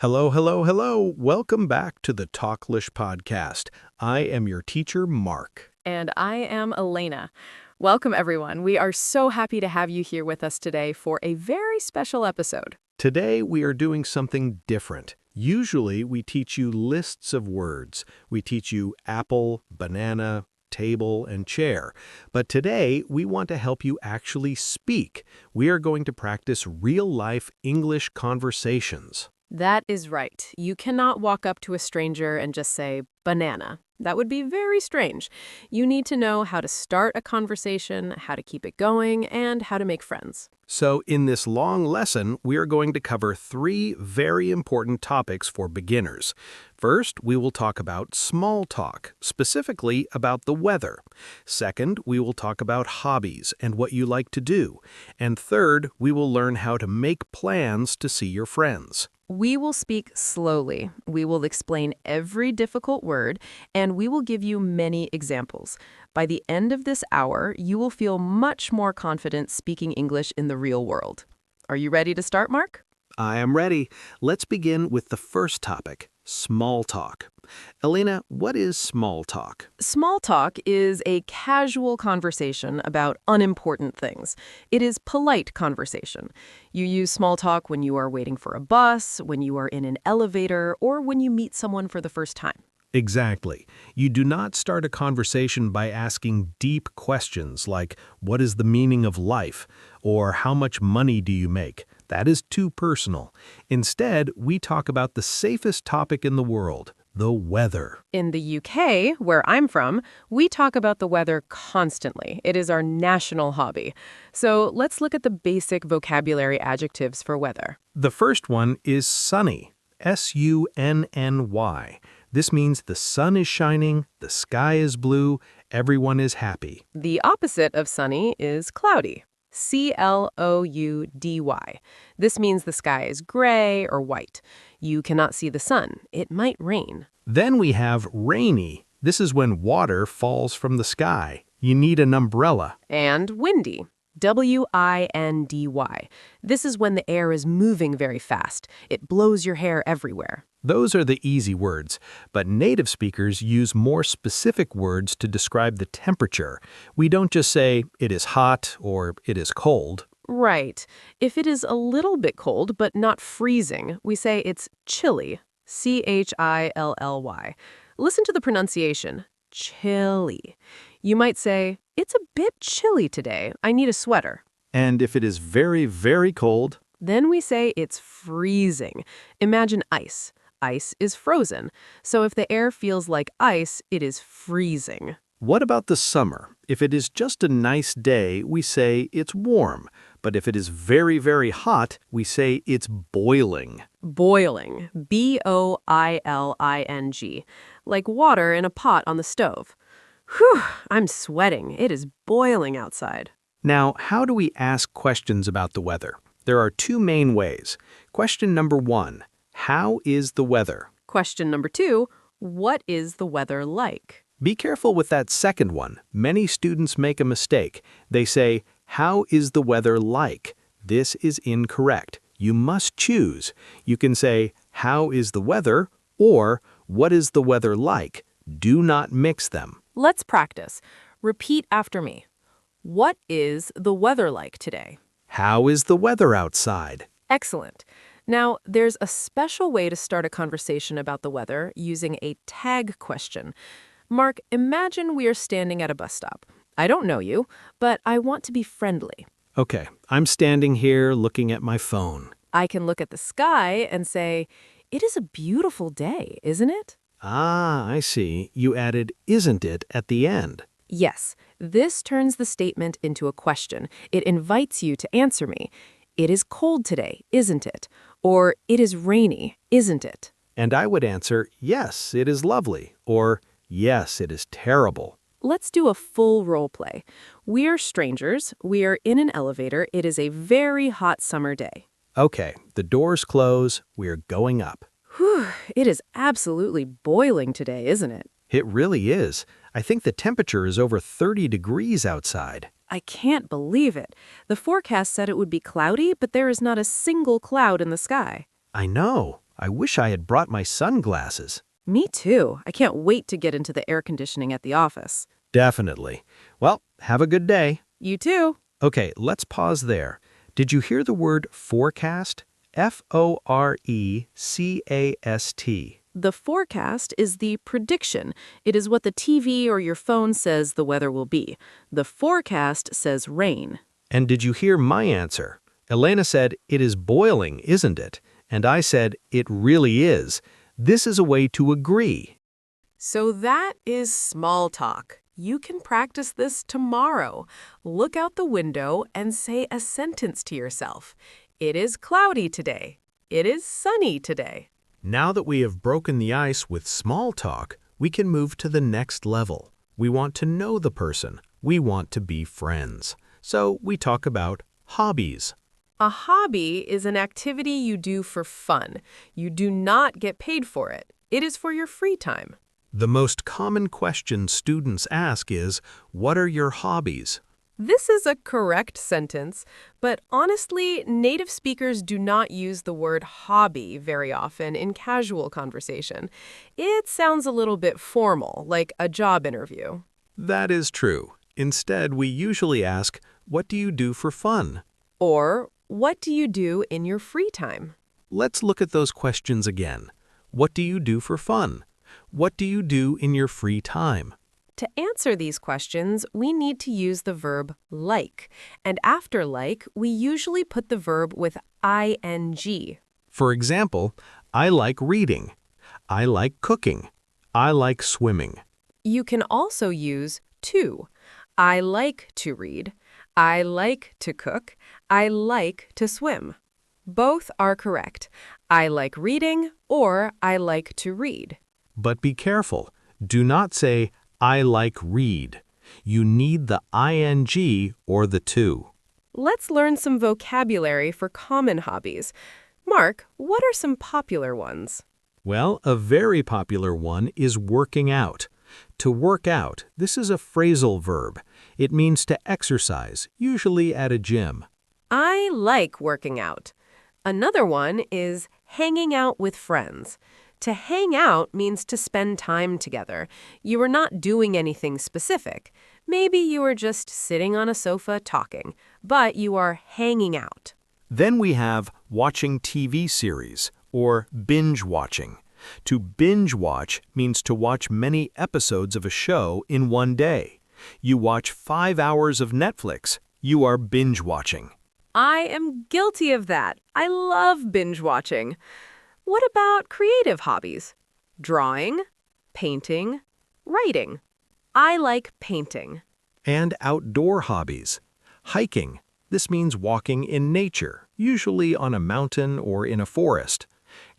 Hello, hello, hello. Welcome back to the Talklish podcast. I am your teacher, Mark. And I am Elena. Welcome, everyone. We are so happy to have you here with us today for a very special episode. Today, we are doing something different. Usually, we teach you lists of words. We teach you apple, banana, table, and chair. But today, we want to help you actually speak. We are going to practice real-life English conversations. That is right. You cannot walk up to a stranger and just say, banana. That would be very strange. You need to know how to start a conversation, how to keep it going, and how to make friends. So in this long lesson, we are going to cover 3 very important topics for beginners. First, we will talk about small talk, specifically about the weather. Second, we will talk about hobbies and what you like to do. And third, we will learn how to make plans to see your friends. We will speak slowly. We will explain every difficult word, and we will give you many examples. By the end of this hour, you will feel much more confident speaking English in the real world. Are you ready to start, Mark? I am ready. Let's begin with the first topic, small talk. Elena, what is small talk? Small talk is a casual conversation about unimportant things. It is polite conversation. You use small talk when you are waiting for a bus, when you are in an elevator, or when you meet someone for the first time. Exactly. You do not start a conversation by asking deep questions like, what is the meaning of life? Or how much money do you make? That is too personal. Instead, we talk about the safest topic in the world, the weather. In the UK, where I'm from, we talk about the weather constantly. It is our national hobby. So let's look at the basic vocabulary adjectives for weather. The first one is sunny, S-U-N-N-Y. This means the sun is shining, the sky is blue, everyone is happy. The opposite of sunny is cloudy, C-L-O-U-D-Y. This means the sky is gray or white. You cannot see the sun. It might rain. Then we have rainy. This is when water falls from the sky. You need an umbrella. And windy, W-I-N-D-Y. This is when the air is moving very fast. It blows your hair everywhere. Those are the easy words, but native speakers use more specific words to describe the temperature. We don't just say, it is hot or it is cold. Right. If it is a little bit cold but not freezing, we say it's chilly, C-H-I-L-L-Y. Listen to the pronunciation, chilly. You might say, it's a bit chilly today. I need a sweater. And if it is very, very cold, then we say it's freezing. Imagine ice. Ice is frozen. So if the air feels like ice, it is freezing. What about the summer? If it is just a nice day, we say it's warm. But if it is very, very hot, we say it's boiling. Boiling, B-O-I-L-I-N-G, like water in a pot on the stove. Whew, I'm sweating. It is boiling outside. Now, how do we ask questions about the weather? There are 2 main ways. Question number 1, how is the weather? Question number 2, what is the weather like? Be careful with that second one. Many students make a mistake. They say, how is the weather like? This is incorrect. You must choose. You can say, how is the weather? Or, what is the weather like? Do not mix them. Let's practice. Repeat after me. What is the weather like today? How is the weather outside? Excellent. Now, there's a special way to start a conversation about the weather using a tag question. Mark, imagine we are standing at a bus stop. I don't know you, but I want to be friendly. Okay, I'm standing here looking at my phone. I can look at the sky and say, it is a beautiful day, isn't it? Ah, I see. You added isn't it at the end. Yes, this turns the statement into a question. It invites you to answer me. It is cold today, isn't it? Or it is rainy, isn't it? And I would answer, yes, it is lovely, or yes, it is terrible. Let's do a full role play. We are strangers. We are in an elevator. It is a very hot summer day. Okay, the doors close. We are going up. Whew, it is absolutely boiling today, isn't it? It really is. I think the temperature is over 30 degrees outside. I can't believe it. The forecast said it would be cloudy, but there is not a single cloud in the sky. I know. I wish I had brought my sunglasses. Me too. I can't wait to get into the air conditioning at the office. Definitely. Well, have a good day. You too. Okay, let's pause there. Did you hear the word forecast? Forecast. The forecast is the prediction. It is what the TV or your phone says the weather will be. The forecast says rain. And did you hear my answer? Elena said, "It is boiling, isn't it?" And I said, "It really is." This is a way to agree. So that is small talk. You can practice this tomorrow. Look out the window and say a sentence to yourself. It is cloudy today. It is sunny today. Now that we have broken the ice with small talk, we can move to the next level. We want to know the person. We want to be friends. So we talk about hobbies. A hobby is an activity you do for fun. You do not get paid for it. It is for your free time. The most common question students ask is, "What are your hobbies?" This is a correct sentence, but honestly, native speakers do not use the word hobby very often in casual conversation. It sounds a little bit formal, like a job interview. That is true. Instead, we usually ask, "What do you do for fun?" Or, what do you do in your free time? Let's look at those questions again. What do you do for fun? What do you do in your free time? To answer these questions, we need to use the verb like, and after like, we usually put the verb with ing. For example, I like reading. I like cooking. I like swimming. You can also use to. I like to read. I like to cook. I like to swim. Both are correct. I like reading or I like to read. But be careful. Do not say, "I like read." You need the ing or the to. Let's learn some vocabulary for common hobbies. Mark, what are some popular ones? Well, a very popular one is working out. To work out, this is a phrasal verb. It means to exercise, usually at a gym. I like working out. Another one is hanging out with friends. To hang out means to spend time together. You are not doing anything specific. Maybe you are just sitting on a sofa talking, but you are hanging out. Then we have watching TV series, or binge watching. To binge watch means to watch many episodes of a show in one day. You watch 5 hours of Netflix. You are binge watching. I am guilty of that. I love binge watching. What about creative hobbies? Drawing, painting, writing. I like painting. And outdoor hobbies. Hiking. This means walking in nature, usually on a mountain or in a forest.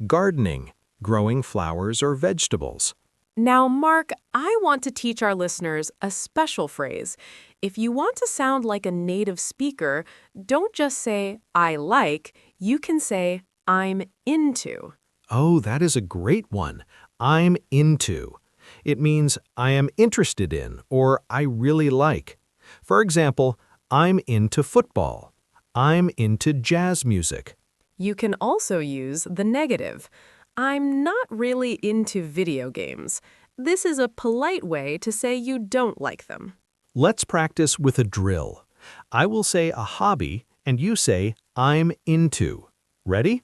Gardening. Growing flowers or vegetables. Now, Mark, I want to teach our listeners a special phrase. If you want to sound like a native speaker, don't just say, I like. You can say, I'm into. Oh, that is a great one. I'm into. It means I am interested in or I really like. For example, I'm into football. I'm into jazz music. You can also use the negative. I'm not really into video games. This is a polite way to say you don't like them. Let's practice with a drill. I will say a hobby and you say I'm into. Ready?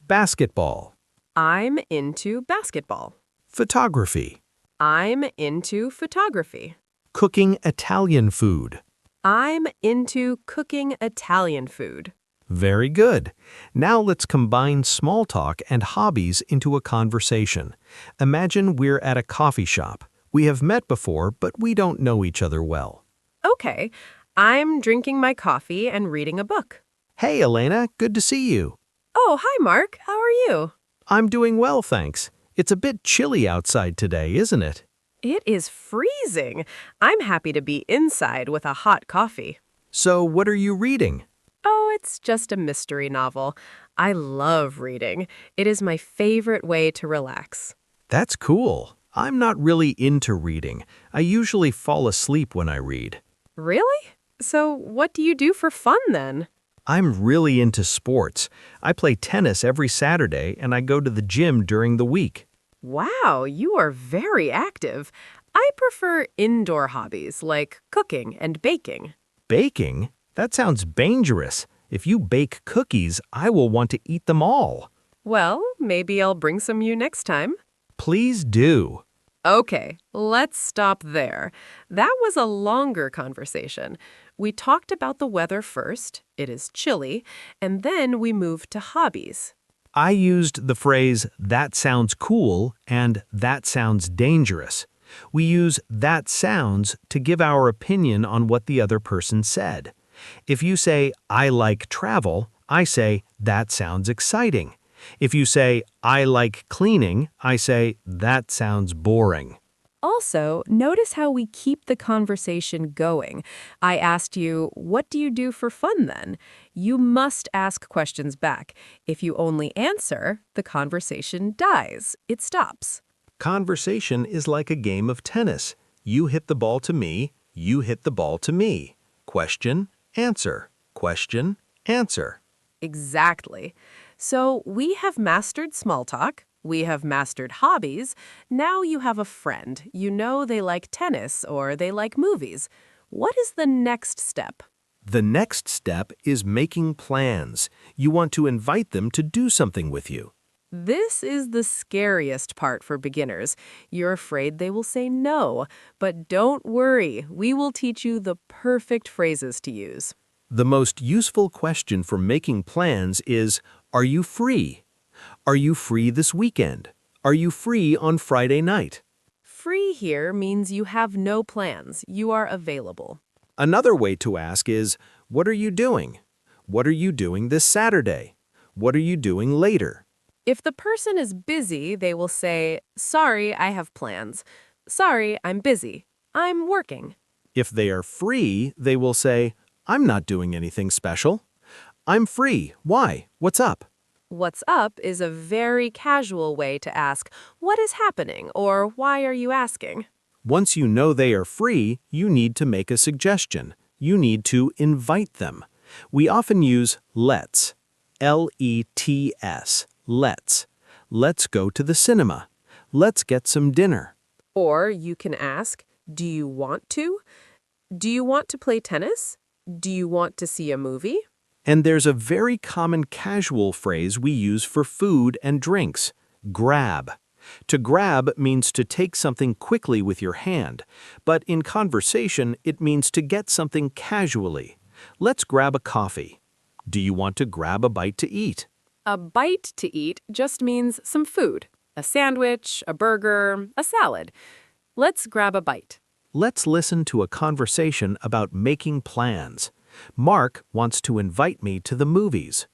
Basketball. I'm into basketball. Photography. I'm into photography. Cooking Italian food. I'm into cooking Italian food. Very good. Now let's combine small talk and hobbies into a conversation. Imagine we're at a coffee shop. We have met before, but we don't know each other well. Okay, I'm drinking my coffee and reading a book. Hey, Elena, good to see you. Oh, hi, Mark. How are you? I'm doing well, thanks. It's a bit chilly outside today, isn't it? It is freezing. I'm happy to be inside with a hot coffee. So, what are you reading? Oh, it's just a mystery novel. I love reading. It is my favorite way to relax. That's cool. I'm not really into reading. I usually fall asleep when I read. Really? So what do you do for fun then? I'm really into sports. I play tennis every Saturday and I go to the gym during the week. Wow, you are very active. I prefer indoor hobbies like cooking and baking. Baking? That sounds dangerous. If you bake cookies, I will want to eat them all. Well, maybe I'll bring some you next time. Please do. Okay, let's stop there. That was a longer conversation. We talked about the weather first, it is chilly, and then we moved to hobbies. I used the phrase, that sounds cool, and that sounds dangerous. We use that sounds to give our opinion on what the other person said. If you say, I like travel, I say, that sounds exciting. If you say, I like cleaning, I say, that sounds boring. Also, notice how we keep the conversation going. I asked you, what do you do for fun then? You must ask questions back. If you only answer, the conversation dies. It stops. Conversation is like a game of tennis. You hit the ball to me, you hit the ball to me. Question, answer. Question, answer. Exactly. So we have mastered small talk. We have mastered hobbies. Now you have a friend. You know they like tennis or they like movies. What is the next step? The next step is making plans. You want to invite them to do something with you. This is the scariest part for beginners. You're afraid they will say no, but don't worry. We will teach you the perfect phrases to use. The most useful question for making plans is, are you free? Are you free this weekend? Are you free on Friday night? Free here means you have no plans. You are available. Another way to ask is, what are you doing? What are you doing this Saturday? What are you doing later? If the person is busy, they will say, sorry, I have plans. Sorry, I'm busy. I'm working. If they are free, they will say, I'm not doing anything special. I'm free. Why? What's up? What's up is a very casual way to ask, what is happening, or why are you asking? Once you know they are free, you need to make a suggestion. You need to invite them. We often use let's. L-E-T-S. Let's. Let's go to the cinema. Let's get some dinner. Or you can ask, do you want to? Do you want to play tennis? Do you want to see a movie? And there's a very common casual phrase we use for food and drinks, grab. To grab means to take something quickly with your hand, but in conversation it means to get something casually. Let's grab a coffee. Do you want to grab a bite to eat? A bite to eat just means some food. A sandwich, a burger, a salad. Let's grab a bite. Let's listen to a conversation about making plans. Mark wants to invite me to the movies.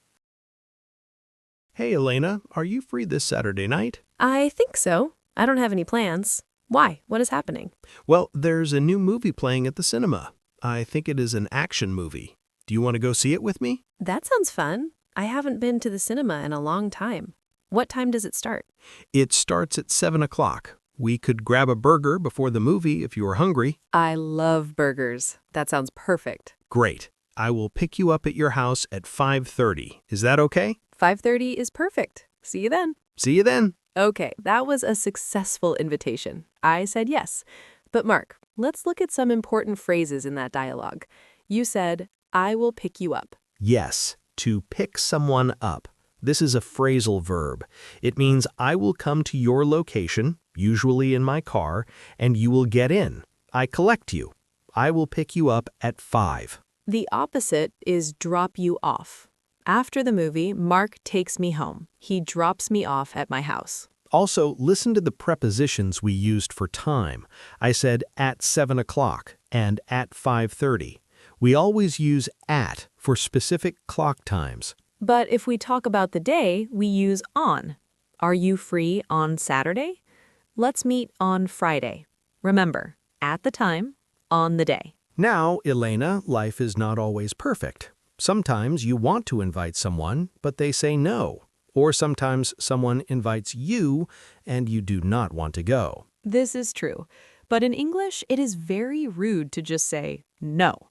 Hey, Elena, are you free this Saturday night? I think so. I don't have any plans. Why? What is happening? Well, there's a new movie playing at the cinema. I think it is an action movie. Do you want to go see it with me? That sounds fun. I haven't been to the cinema in a long time. What time does it start? It starts at 7 o'clock. We could grab a burger before the movie if you are hungry. I love burgers. That sounds perfect. Great. I will pick you up at your house at 5:30. Is that okay? 5:30 is perfect. See you then. See you then. Okay, that was a successful invitation. I said yes. But Mark, let's look at some important phrases in that dialogue. You said, I will pick you up. Yes, to pick someone up. This is a phrasal verb. It means I will come to your location, usually in my car, and you will get in. I collect you. I will pick you up at 5. The opposite is drop you off. After the movie, Mark takes me home. He drops me off at my house. Also, listen to the prepositions we used for time. I said at 7 o'clock and at 5:30. We always use at for specific clock times. But if we talk about the day, we use on. Are you free on Saturday? Let's meet on Friday. Remember, at the time, on the day. Now, Elena, life is not always perfect. Sometimes you want to invite someone, but they say no. Or sometimes someone invites you and you do not want to go. This is true. But in English, it is very rude to just say no.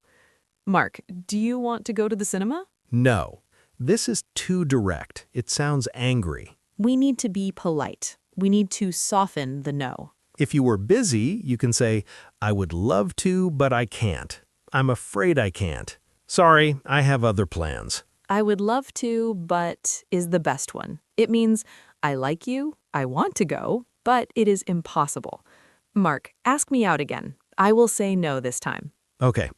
Mark, do you want to go to the cinema? No. This is too direct. It sounds angry. We need to be polite. We need to soften the no. If you were busy, you can say, I would love to, but I can't. I'm afraid I can't. Sorry, I have other plans. I would love to, but is the best one. It means, I like you, I want to go, but it is impossible. Mark, ask me out again. I will say no this time. Okay.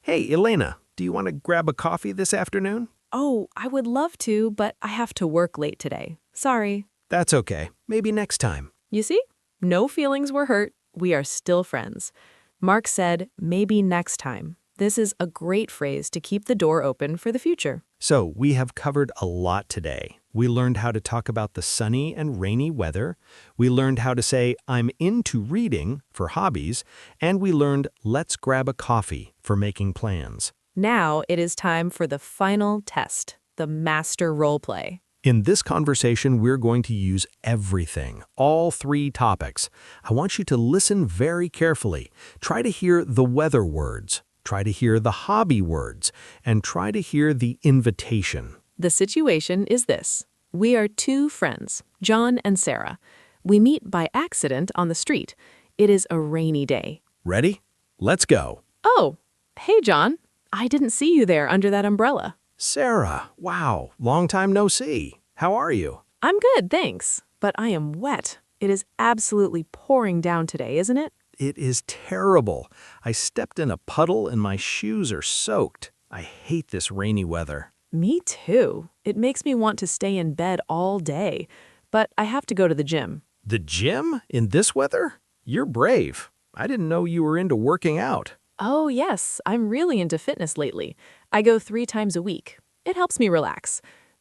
Hey, Elena, do you want to grab a coffee this afternoon? Oh, I would love to, but I have to work late today. Sorry. That's okay. Maybe next time. You see? No feelings were hurt. We are still friends. Mark said, maybe next time. This is a great phrase to keep the door open for the future. So, we have covered a lot today. We learned how to talk about the sunny and rainy weather. We learned how to say, I'm into reading for hobbies. And we learned, let's grab a coffee for making plans. Now it is time for the final test, the master role play. In this conversation, we're going to use everything, all 3 topics. I want you to listen very carefully. Try to hear the weather words. Try to hear the hobby words, and try to hear the invitation. The situation is this. We are 2 friends, John and Sarah. We meet by accident on the street. It is a rainy day. Ready? Let's go. Oh, hey, John. I didn't see you there under that umbrella. Sarah, wow, long time no see. How are you? I'm good, thanks. But I am wet. It is absolutely pouring down today, isn't it? It is terrible. I stepped in a puddle and my shoes are soaked. I hate this rainy weather. Me too. It makes me want to stay in bed all day. But I have to go to the gym. The gym? In this weather? You're brave. I didn't know you were into working out. Oh, yes. I'm really into fitness lately. I go 3 times a week. It helps me relax.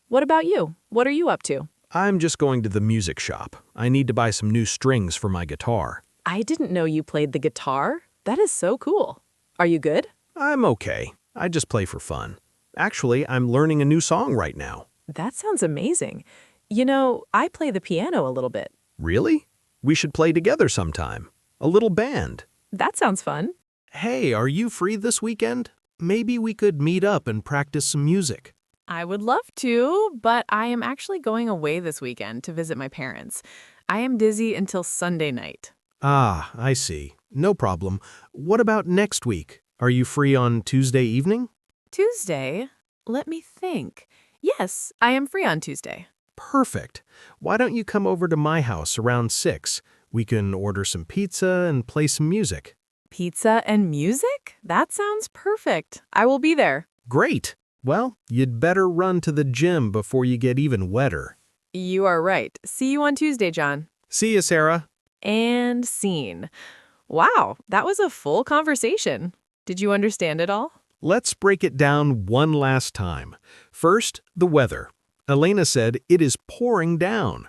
What about you? What are you up to? I'm just going to the music shop. I need to buy some new strings for my guitar. I didn't know you played the guitar. That is so cool. Are you good? I'm okay. I just play for fun. Actually, I'm learning a new song right now. That sounds amazing. You know, I play the piano a little bit. Really? We should play together sometime. A little band. That sounds fun. Hey, are you free this weekend? Maybe we could meet up and practice some music. I would love to, but I am actually going away this weekend to visit my parents. I am busy until Sunday night. Ah, I see. No problem. What about next week? Are you free on Tuesday evening? Tuesday? Let me think. Yes, I am free on Tuesday. Perfect. Why don't you come over to my house around 6? We can order some pizza and play some music. Pizza and music? That sounds perfect. I will be there. Great. Well, you'd better run to the gym before you get even wetter. You are right. See you on Tuesday, John. See you, Sarah. And scene. Wow, that was a full conversation. Did you understand it all? Let's break it down one last time. First, the weather. Elena said it is pouring down.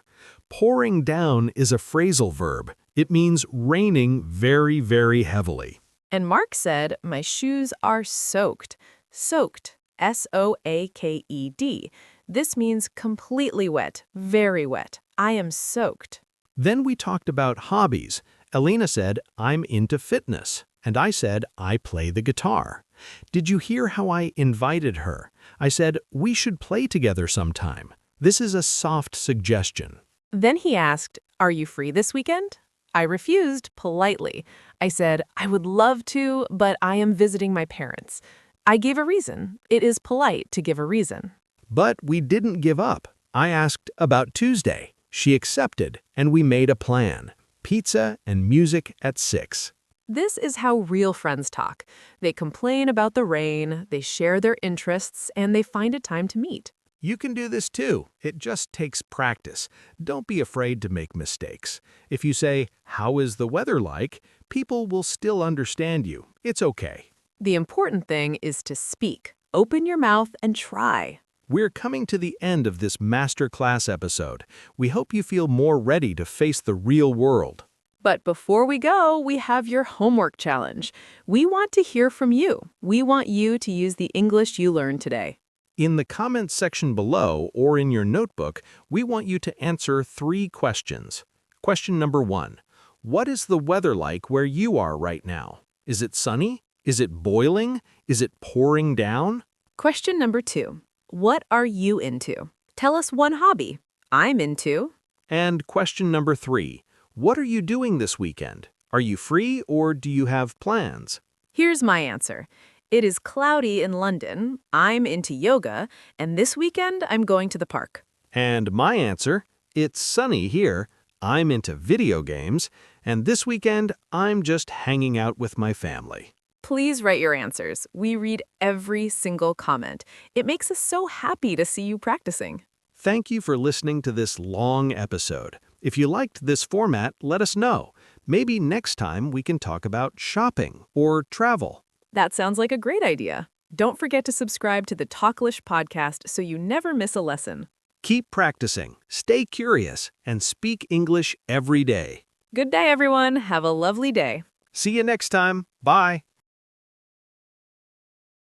Pouring down is a phrasal verb. It means raining very, very heavily. And Mark said, my shoes are soaked. Soaked. S-O-A-K-E-D. This means completely wet, very wet. I am soaked. Then we talked about hobbies. Elena said, I'm into fitness. And I said, I play the guitar. Did you hear how I invited her? I said, we should play together sometime. This is a soft suggestion. Then he asked, are you free this weekend? I refused politely. I said, I would love to, but I am visiting my parents. I gave a reason. It is polite to give a reason. But we didn't give up. I asked about Tuesday. She accepted, and we made a plan. Pizza and music at 6. This is how real friends talk. They complain about the rain, they share their interests, and they find a time to meet. You can do this too. It just takes practice. Don't be afraid to make mistakes. If you say, how is the weather like? People will still understand you. It's okay. The important thing is to speak. Open your mouth and try. We're coming to the end of this masterclass episode. We hope you feel more ready to face the real world. But before we go, we have your homework challenge. We want to hear from you. We want you to use the English you learned today. In the comments section below or in your notebook, we want you to answer 3 questions. Question number 1. What is the weather like where you are right now? Is it sunny? Is it boiling? Is it pouring down? Question number 2. What are you into? Tell us one hobby. I'm into. And question number 3. What are you doing this weekend? Are you free or do you have plans? Here's my answer. It is cloudy in London. I'm into yoga. And this weekend, I'm going to the park. And my answer, it's sunny here. I'm into video games. And this weekend, I'm just hanging out with my family. Please write your answers. We read every single comment. It makes us so happy to see you practicing. Thank you for listening to this long episode. If you liked this format, let us know. Maybe next time we can talk about shopping or travel. That sounds like a great idea. Don't forget to subscribe to the Talklish podcast so you never miss a lesson. Keep practicing, stay curious, and speak English every day. Good day, everyone. Have a lovely day. See you next time. Bye.